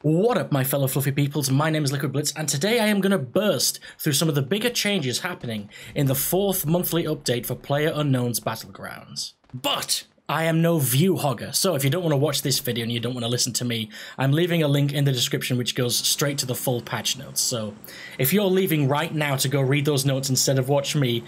What up, my fellow fluffy peoples? My name is Liquid Blitz, and today I am going to burst through some of the bigger changes happening in the 4th monthly update for PlayerUnknown's Battlegrounds. But I am no view hogger, so if you don't want to watch this video and you don't want to listen to me, I'm leaving a link in the description which goes straight to the full patch notes. So if you're leaving right now to go read those notes instead of watch me,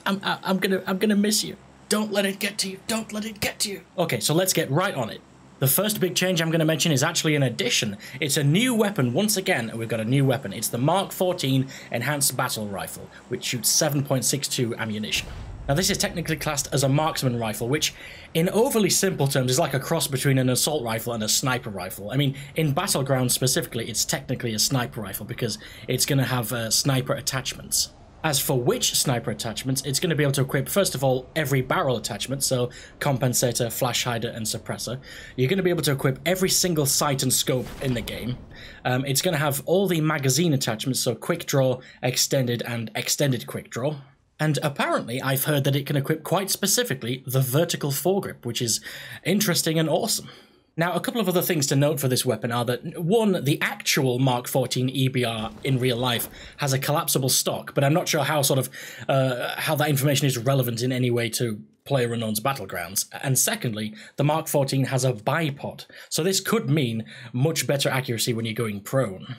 I'm gonna miss you. Don't let it get to you. Don't let it get to you. Okay, so let's get right on it. The first big change I'm going to mention is actually an addition. It's a new weapon. Once again, we've got a new weapon. It's the Mark 14 Enhanced Battle Rifle, which shoots 7.62 ammunition. Now, this is technically classed as a marksman rifle, which, in overly simple terms, is like a cross between an assault rifle and a sniper rifle. I mean, in Battlegrounds specifically, it's technically a sniper rifle because it's going to have sniper attachments. As for which sniper attachments, it's going to be able to equip, first of all, every barrel attachment, so compensator, flash hider, and suppressor. You're going to be able to equip every single sight and scope in the game. It's going to have all the magazine attachments, so quick draw, extended, and extended quick draw. And apparently, I've heard that it can equip quite specifically the vertical foregrip, which is interesting and awesome. Now, a couple of other things to note for this weapon are that, one, the actual Mark 14 EBR in real life has a collapsible stock, but I'm not sure how how that information is relevant in any way to PlayerUnknown's Battlegrounds. And secondly, the Mark 14 has a bipod, so this could mean much better accuracy when you're going prone.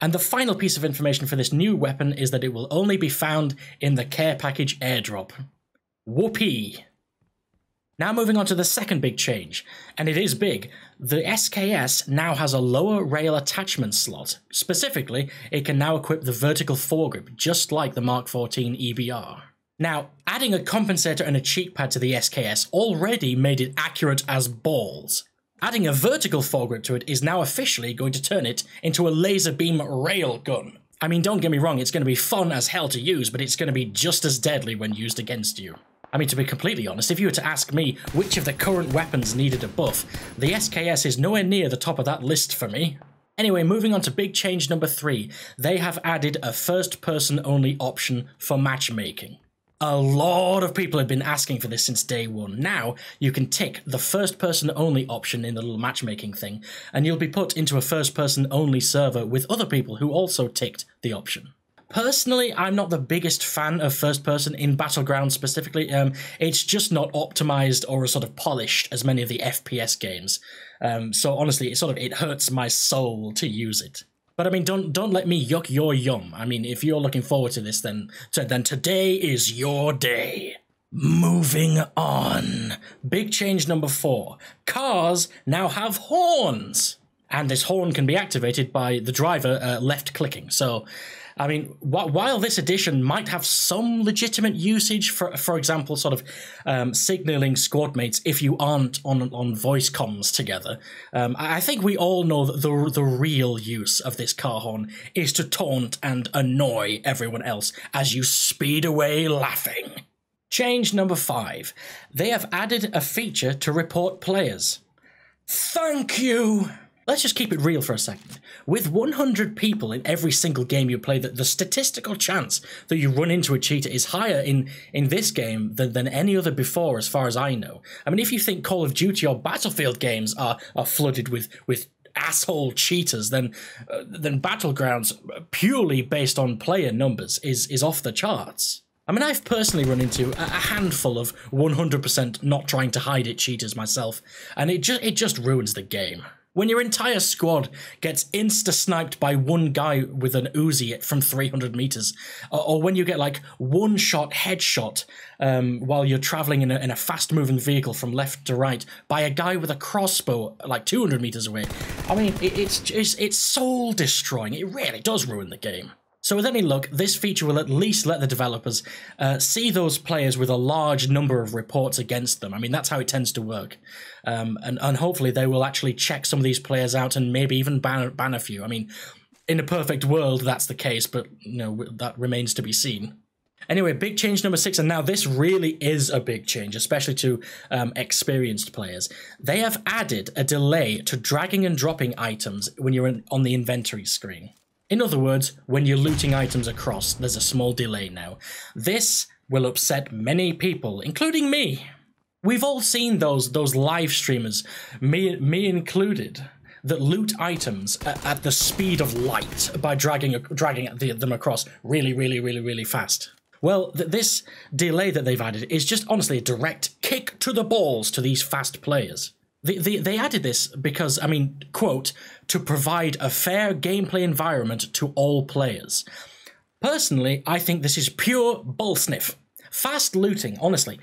And the final piece of information for this new weapon is that it will only be found in the care package airdrop. Whoopee! Now moving on to the second big change, and it is big. The SKS now has a lower rail attachment slot. Specifically, it can now equip the vertical foregrip, just like the Mark 14 EBR. Now, adding a compensator and a cheek pad to the SKS already made it accurate as balls. Adding a vertical foregrip to it is now officially going to turn it into a laser beam rail gun. I mean, don't get me wrong, it's going to be fun as hell to use, but it's going to be just as deadly when used against you. I mean, to be completely honest, if you were to ask me which of the current weapons needed a buff, the SKS is nowhere near the top of that list for me. Anyway, moving on to big change number 3. They have added a first-person only option for matchmaking. A lot of people have been asking for this since day one. Now, you can tick the first-person only option in the little matchmaking thing, and you'll be put into a first-person only server with other people who also ticked the option. Personally, I'm not the biggest fan of first person in Battlegrounds specifically. It's just not optimized or as sort of polished as many of the FPS games. So honestly, it hurts my soul to use it. But I mean, don't let me yuck your yum. I mean, if you're looking forward to this, then today is your day. Moving on. Big change number 4. Cars now have horns. And this horn can be activated by the driver left clicking. So, I mean, while this addition might have some legitimate usage, for example, signaling squad mates if you aren't on voice comms together, I think we all know that the real use of this car horn is to taunt and annoy everyone else as you speed away laughing. Change number 5. They have added a feature to report players. Thank you! Let's just keep it real for a second. With 100 people in every single game you play, the statistical chance that you run into a cheater is higher in this game than any other before, as far as I know. I mean, if you think Call of Duty or Battlefield games are flooded with asshole cheaters, then Battlegrounds, purely based on player numbers, is off the charts. I mean, I've personally run into a handful of 100% not trying to hide it cheaters myself, and it just ruins the game. When your entire squad gets insta-sniped by one guy with an Uzi from 300 meters, or when you get like one-shot headshot while you're traveling in a fast-moving vehicle from left to right by a guy with a crossbow like 200 meters away, I mean, it's soul-destroying. It really does ruin the game. So with any luck, this feature will at least let the developers see those players with a large number of reports against them. I mean, that's how it tends to work. And hopefully they will actually check some of these players out and maybe even ban a few. I mean, in a perfect world, that's the case, but you know, that remains to be seen. Anyway, big change number 6, and now this really is a big change, especially to experienced players. They have added a delay to dragging and dropping items when you're on the inventory screen. In other words, when you're looting items across, there's a small delay now. This will upset many people, including me. We've all seen those live streamers, me included, that loot items at the speed of light by dragging them across really fast. Well, this delay that they've added is just honestly a direct kick to the balls to these fast players. They added this because, I mean, quote, to provide a fair gameplay environment to all players. Personally, I think this is pure bullsniff. Fast looting, honestly,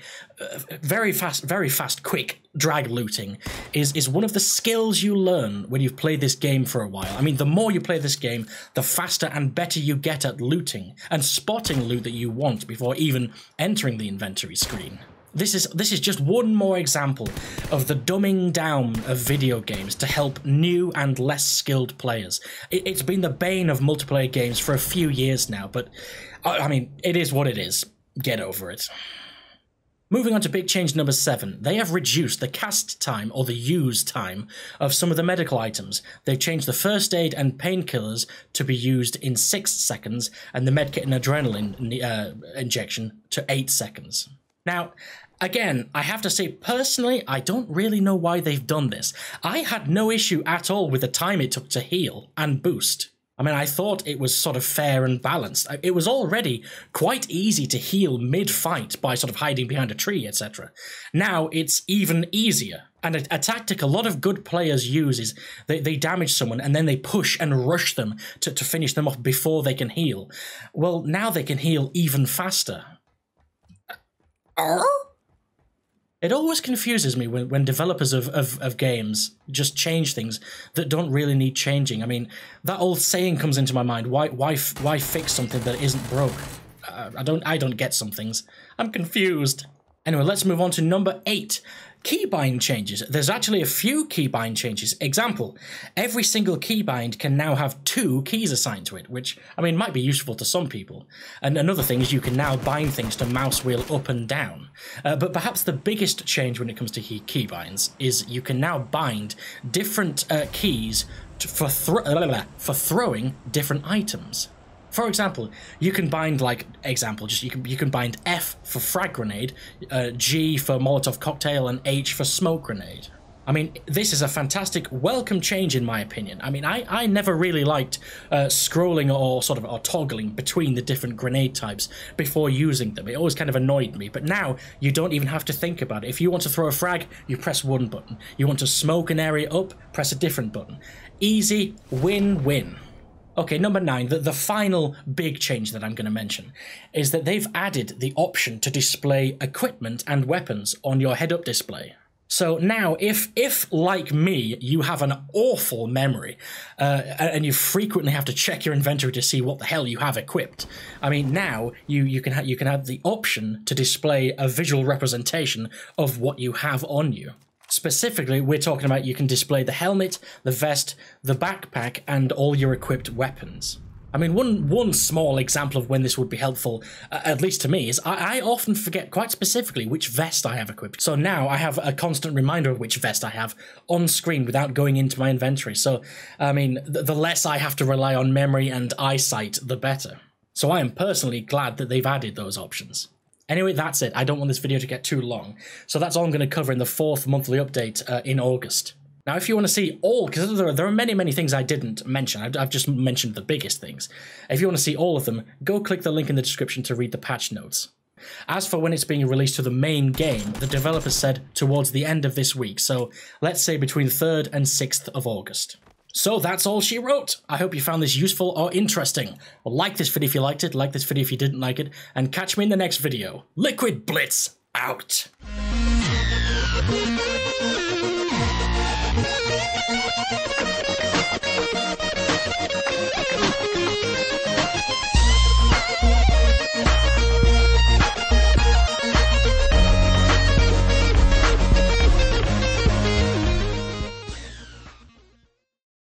very fast, quick drag looting is one of the skills you learn when you've played this game for a while. I mean, the more you play this game, the faster and better you get at looting and spotting loot that you want before even entering the inventory screen. This is just one more example of the dumbing down of video games to help new and less skilled players. It's been the bane of multiplayer games for a few years now, but I mean, it is what it is. Get over it. Moving on to big change number 7, they have reduced the cast time or the use time of some of the medical items. They've changed the first aid and painkillers to be used in 6 seconds and the medkit and adrenaline injection to 8 seconds. Now, again, I have to say, personally, I don't really know why they've done this. I had no issue at all with the time it took to heal and boost. I mean, I thought it was sort of fair and balanced. It was already quite easy to heal mid-fight by sort of hiding behind a tree, etc. Now it's even easier. And a tactic a lot of good players use is they damage someone and then they push and rush them to finish them off before they can heal. Well, now they can heal even faster. It always confuses me when developers of games just change things that don't really need changing. I mean, that old saying comes into my mind: why fix something that isn't broke? I don't get some things. I'm confused. Anyway, let's move on to number 8. Keybind changes. There's actually a few keybind changes. Example, every single keybind can now have 2 keys assigned to it, which, I mean, might be useful to some people. And another thing is you can now bind things to mouse wheel up and down. But perhaps the biggest change when it comes to keybinds is you can now bind different keys for throwing different items. For example, you can bind, like, you can bind F for frag grenade, G for Molotov cocktail, and H for smoke grenade. I mean, this is a fantastic, welcome change in my opinion. I mean, I never really liked scrolling or toggling between the different grenade types before using them. It always kind of annoyed me, but now you don't even have to think about it. If you want to throw a frag, you press one button. You want to smoke an area up, press a different button. Easy, win-win. Okay, number 9, the final big change that I'm going to mention is that they've added the option to display equipment and weapons on your head-up display. So now, if like me, you have an awful memory and you frequently have to check your inventory to see what the hell you have equipped, I mean, now you can have the option to display a visual representation of what you have on you. Specifically, we're talking about you can display the helmet, the vest, the backpack, and all your equipped weapons. I mean, one small example of when this would be helpful, at least to me, is I often forget quite specifically which vest I have equipped. So now I have a constant reminder of which vest I have on screen without going into my inventory. So, I mean, the less I have to rely on memory and eyesight, the better. So I am personally glad that they've added those options. Anyway, that's it. I don't want this video to get too long. So that's all I'm going to cover in the 4th monthly update in August. Now, if you want to see all, because there are many things I didn't mention. I've just mentioned the biggest things. If you want to see all of them, go click the link in the description to read the patch notes. As for when it's being released to the main game, the developers said towards the end of this week. So let's say between 3rd and 6th of August. So that's all she wrote. I hope you found this useful or interesting. Well, like this video if you liked it, like this video if you didn't like it, and catch me in the next video. Liquid Blitz out!